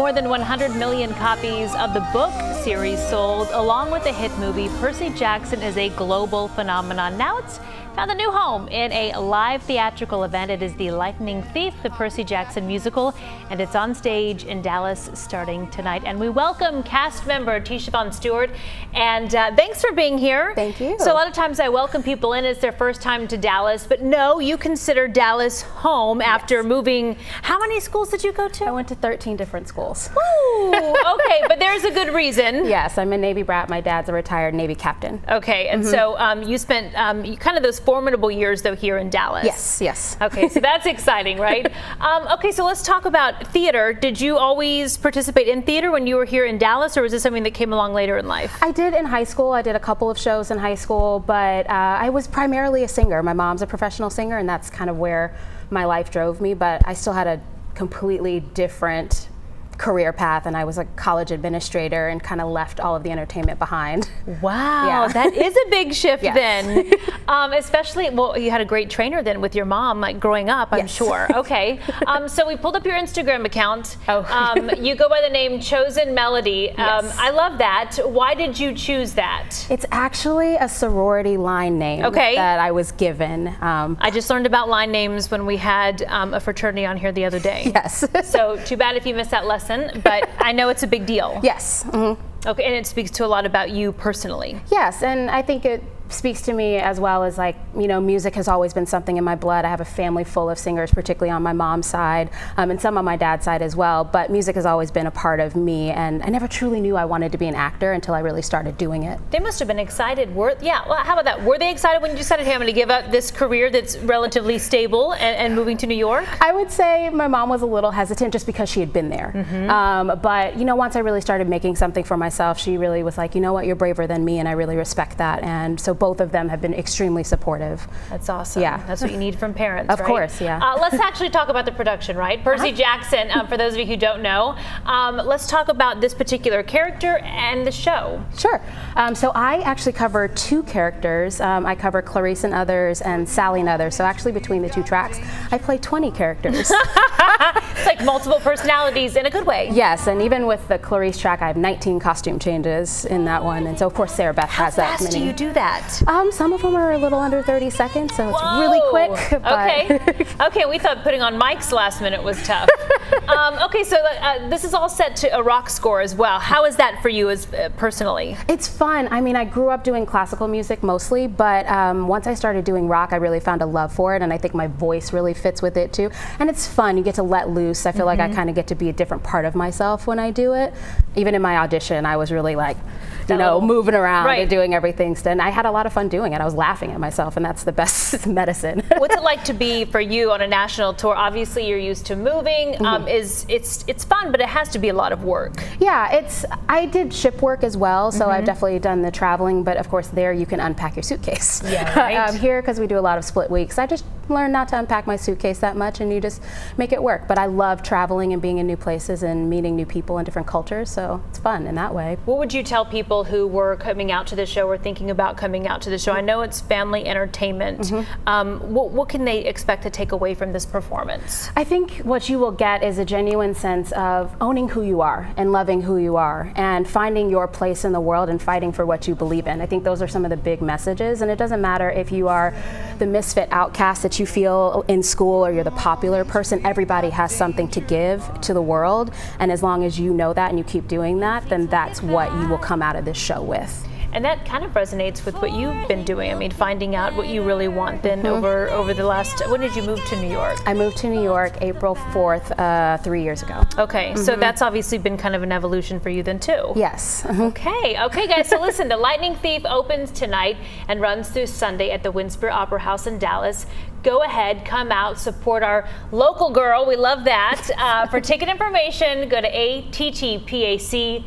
more than 100 million copies of the book series sold, along with the hit movie, Percy Jackson is a global phenomenon. Now it's found a new home in a live theatrical event. It is The Lightning Thief, the Percy Jackson musical, and it's on stage in Dallas starting tonight. And we welcome cast member Tisha Von Stewart, and thanks for being here. Thank you. So a lot of times I welcome people in, it's their first time to Dallas, but no, you consider Dallas home after moving. How many schools did you go to? I went to 13 different schools. Woo! Okay, but there's a good reason. Yes, I'm a Navy brat. My dad's a retired Navy captain. Okay, and so you spent kind of those formidable years, though, here in Dallas. Yes, yes. Okay, so that's exciting, right? Okay, so let's talk about theater. Did you always participate in theater when you were here in Dallas, or was this something that came along later in life? I did in high school. I did a couple of shows in high school, but I was primarily a singer. My mom's a professional singer, and that's kind of where my life drove me, but I still had a completely different career path, and I was a college administrator and kind of left all of the entertainment behind. Wow, Yeah. that is a big shift. Yes. Then. Especially, well, you had a great trainer then with your mom, like growing up, I'm Yes. sure. Okay, so we pulled up your Instagram account. Oh. You go by the name Chosen Melody. Yes. I love that. Why did you choose that? It's actually a sorority line name that I was given. I just learned about line names when we had a fraternity on here the other day. Yes. So too bad if you missed that lesson, but I know it's a big deal. Yes. Mm-hmm. Okay, and it speaks to a lot about you personally. Yes, and I think it speaks to me as well as, like, you know, music has always been something in my blood. I have a family full of singers, particularly on my mom's side, and some on my dad's side as well, but music has always been a part of me, and I never truly knew I wanted to be an actor until I really started doing it. They must have been excited. Well, how about that? Were they excited when you decided, hey, I'm going to give up this career that's relatively stable and moving to New York? I would say my mom was a little hesitant just because she had been there. But, you know, once I really started making something for myself, she really was like, you know what, you're braver than me, and I really respect that. And so both of them have been extremely supportive. That's awesome. Yeah. That's what you need from parents, Of course, yeah. Let's actually talk about the production, right? Percy Jackson, for those of you who don't know. Let's talk about this particular character and the show. Sure. So I actually cover two characters. I cover Clarice and Others and Sally and Others. So actually between the two tracks, I play 20 characters. It's like multiple personalities in a good way. Yes, and even with the Clarice track, I have 19 costume changes in that one. And so of course Sarah Beth has that many. How fast do you do that? Some of them are a little under 30 seconds, so it's really quick. Okay. Okay, we thought putting on mics last minute was tough. Okay, so this is all set to a rock score as well. How is that for you as personally? It's fun. I mean, I grew up doing classical music mostly, but once I started doing rock, I really found a love for it, and I think my voice really fits with it too. And it's fun. You get to let loose. I feel like I kind of get to be a different part of myself when I do it. Even in my audition, I was really like, you know, moving around and doing everything. And I had a lot of fun doing it. I was laughing at myself, and that's the best medicine. What's it like to be for you on a national tour? Obviously, you're used to moving. It's fun, but it has to be a lot of work. Yeah, I did ship work as well, so I've definitely done the traveling. But of course, there you can unpack your suitcase. Yeah, right. Here, because we do a lot of split weeks, I just learned not to unpack my suitcase that much, and you just make it work. But I love traveling and being in new places and meeting new people and different cultures, so it's fun in that way. What would you tell people who were coming out to the show or thinking about coming out to the show? I know it's family entertainment. What can they expect to take away from this performance? I think what you will get is a genuine sense of owning who you are and loving who you are and finding your place in the world and fighting for what you believe in. I think those are some of the big messages, and it doesn't matter if you are the misfit outcast that you feel in school or you're the popular person. Everybody has something to give to the world, and as long as you know that and you keep doing that, then that's what you will come out of this show with. And that kind of resonates with what you've been doing. I mean, finding out what you really want then over the last, when did you move to New York? I moved to New York April 4th, 3 years ago. Okay, so that's obviously been kind of an evolution for you then too. Yes. Okay guys, so listen, The Lightning Thief opens tonight and runs through Sunday at the Winspire Opera House in Dallas. Go ahead, come out, support our local girl, we love that. For ticket information, go to attpac.org.